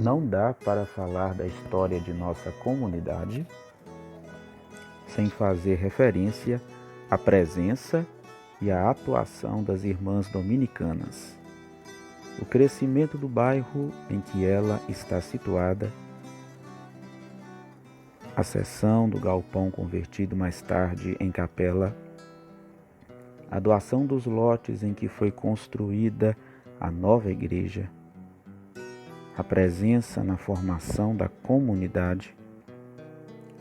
Não dá para falar da história de nossa comunidade sem fazer referência à presença e à atuação das irmãs dominicanas. O crescimento do bairro em que ela está situada, a seção do galpão convertido mais tarde em capela, a doação dos lotes em que foi construída a nova igreja, a presença na formação da comunidade,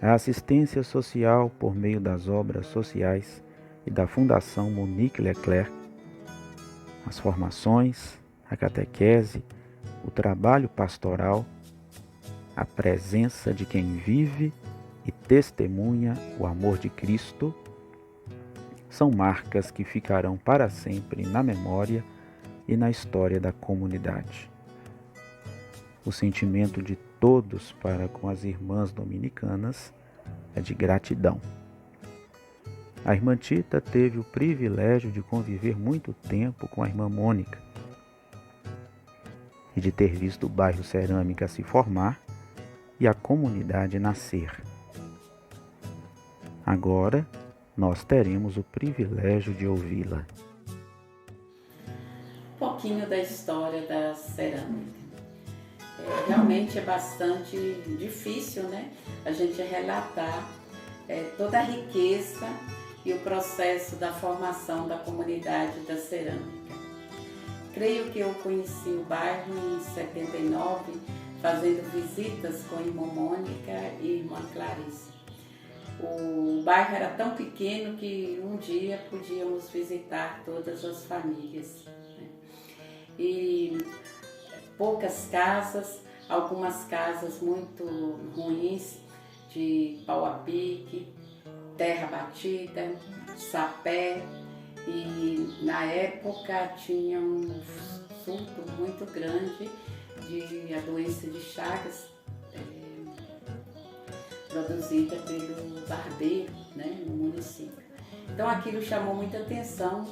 a assistência social por meio das obras sociais e da Fundação Monique Leclerc, as formações, a catequese, o trabalho pastoral, a presença de quem vive e testemunha o amor de Cristo, são marcas que ficarão para sempre na memória e na história da comunidade. O sentimento de todos para com as irmãs dominicanas é de gratidão. A irmã Tita teve o privilégio de conviver muito tempo com a irmã Mônica e de ter visto o bairro Cerâmica se formar e a comunidade nascer. Agora, nós teremos o privilégio de ouvi-la. Um pouquinho da história da cerâmica. Realmente é bastante difícil, né? A gente relatar toda a riqueza e o processo da formação da comunidade da cerâmica. Creio que eu conheci o bairro em 79, fazendo visitas com a irmã Mônica e a irmã Clarice. O bairro era tão pequeno que um dia podíamos visitar todas as famílias, né? E poucas casas, algumas casas muito ruins, de pau a pique, terra batida, sapé, e na época tinha um surto muito grande de a doença de Chagas, produzida pelo barbeiro, né, no município. Então aquilo chamou muita atenção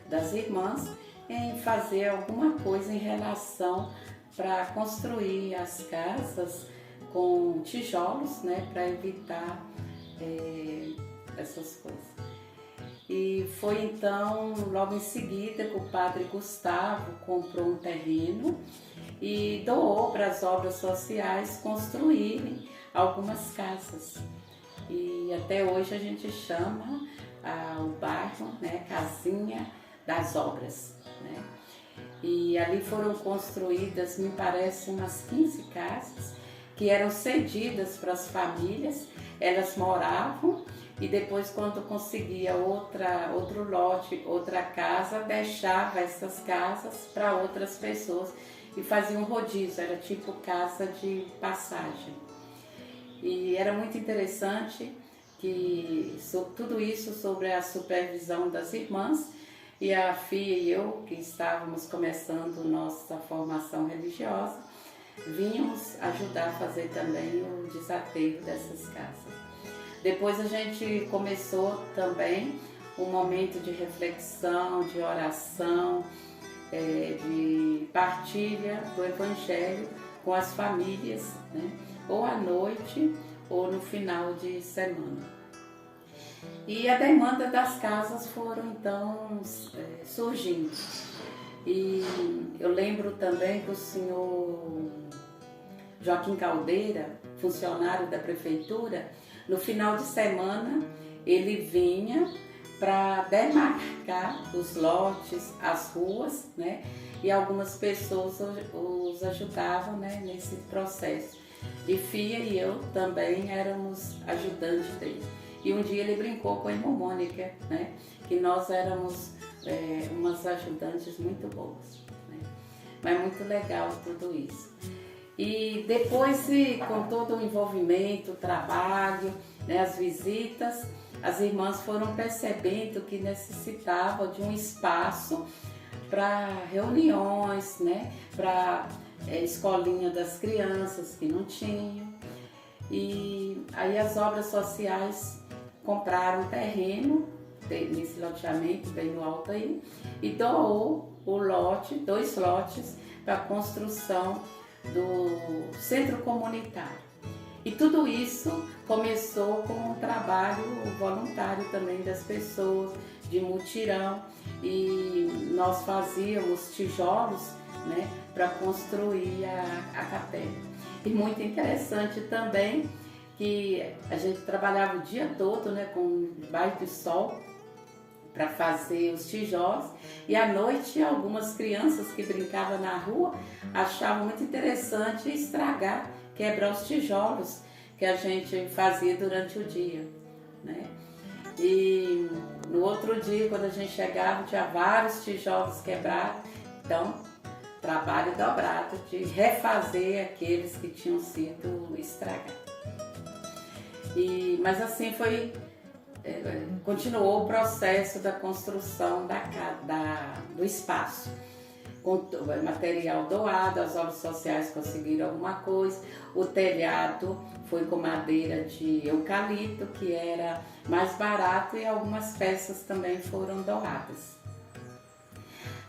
das irmãs em fazer alguma coisa em relação para construir as casas com tijolos, né, para evitar essas coisas. E foi então, logo em seguida, que o padre Gustavo comprou um terreno e doou para as obras sociais construírem algumas casas. E até hoje a gente chama o bairro, né, Casinha das Obras, né? E ali foram construídas, me parece, umas 15 casas que eram cedidas para as famílias. Elas moravam e depois, quando conseguia outro lote, outra casa, deixava essas casas para outras pessoas e fazia um rodízio, era tipo casa de passagem. E era muito interessante que tudo isso sobre a supervisão das irmãs, e a Fia e eu, que estávamos começando nossa formação religiosa, vínhamos ajudar a fazer também o desaterro dessas casas. Depois a gente começou também um momento de reflexão, de oração, de partilha do Evangelho com as famílias, né? Ou à noite ou no final de semana. E a demanda das casas foram então surgindo. E eu lembro também que o senhor Joaquim Caldeira, funcionário da prefeitura, no final de semana ele vinha para demarcar os lotes, as ruas, né? E algumas pessoas os ajudavam, né, nesse processo. E Fia e eu também éramos ajudantes dele. E um dia ele brincou com a irmã Mônica, né, que nós éramos umas ajudantes muito boas, né? Mas muito legal tudo isso. E depois, com todo o envolvimento, o trabalho, né, as visitas, as irmãs foram percebendo que necessitavam de um espaço para reuniões, né, para escolinha das crianças que não tinham. E aí as obras sociais compraram um terreno nesse loteamento bem no alto aí e doou o lote, 2 lotes, para a construção do centro comunitário. E tudo isso começou com um trabalho voluntário também das pessoas, de mutirão, e nós fazíamos tijolos, né, para construir a capela. E muito interessante também que a gente trabalhava o dia todo, né, com debaixo do sol para fazer os tijolos, e à noite algumas crianças que brincavam na rua achavam muito interessante estragar, quebrar os tijolos que a gente fazia durante o dia, né? E no outro dia, quando a gente chegava, tinha vários tijolos quebrados, então trabalho dobrado de refazer aqueles que tinham sido estragados. Mas assim continuou o processo da construção do espaço, com material doado, as obras sociais conseguiram alguma coisa, o telhado foi com madeira de eucalipto, que era mais barato, e algumas peças também foram doadas.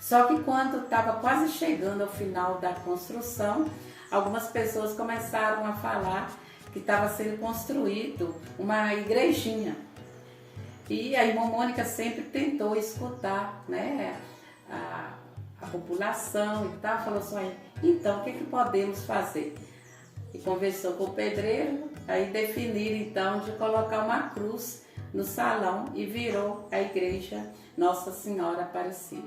Só que quando estava quase chegando ao final da construção, algumas pessoas começaram a falar que estava sendo construído uma igrejinha. E a irmã Mônica sempre tentou escutar, né, a população e tal, falou assim, então o que podemos fazer? E conversou com o pedreiro, aí definiram então de colocar uma cruz no salão e virou a igreja Nossa Senhora Aparecida.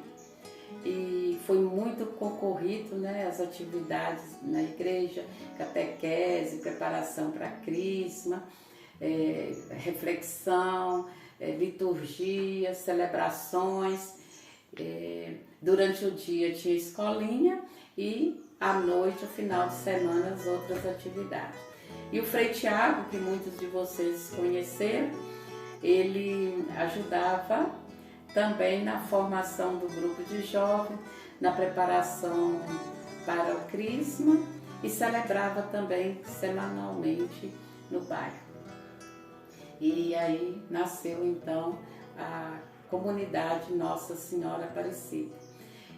E foi muito concorrido, né, as atividades na igreja, catequese, preparação para a crisma, reflexão, liturgia, celebrações. Durante o dia tinha escolinha e à noite, ao final de semana, as outras atividades. E o Frei Tiago, que muitos de vocês conheceram, ele ajudava também na formação do grupo de jovens, na preparação para o crisma e celebrava também semanalmente no bairro. E aí nasceu então a comunidade Nossa Senhora Aparecida.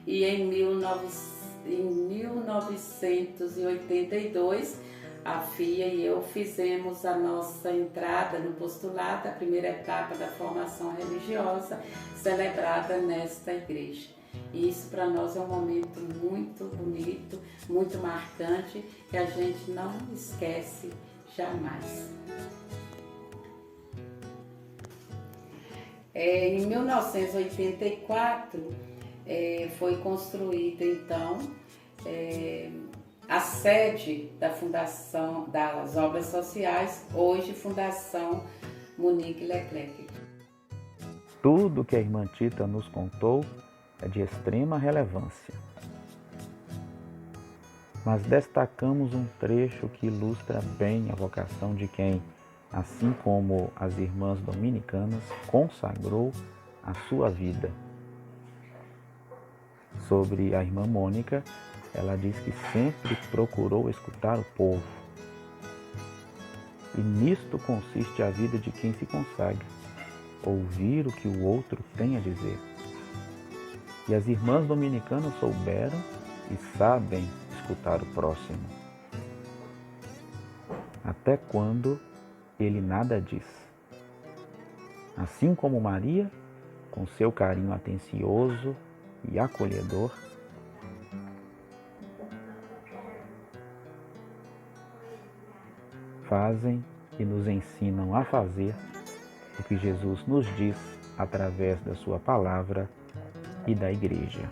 E em 1982, a FIA e eu fizemos a nossa entrada no postulado, a primeira etapa da formação religiosa, celebrada nesta igreja. E isso para nós é um momento muito bonito, muito marcante, que a gente não esquece jamais. Em 1984 foi construída então a sede da Fundação das Obras Sociais, hoje Fundação Monique Leclerc. Tudo que a irmã Tita nos contou é de extrema relevância. Mas destacamos um trecho que ilustra bem a vocação de quem, assim como as irmãs dominicanas, consagrou a sua vida. Sobre a irmã Mônica, ela diz que sempre procurou escutar o povo. E nisto consiste a vida de quem se consagra, ouvir o que o outro tem a dizer. E as irmãs dominicanas souberam e sabem escutar o próximo. Até quando ele nada diz. Assim como Maria, com seu carinho atencioso e acolhedor, fazem e nos ensinam a fazer o que Jesus nos diz através da sua palavra e da igreja.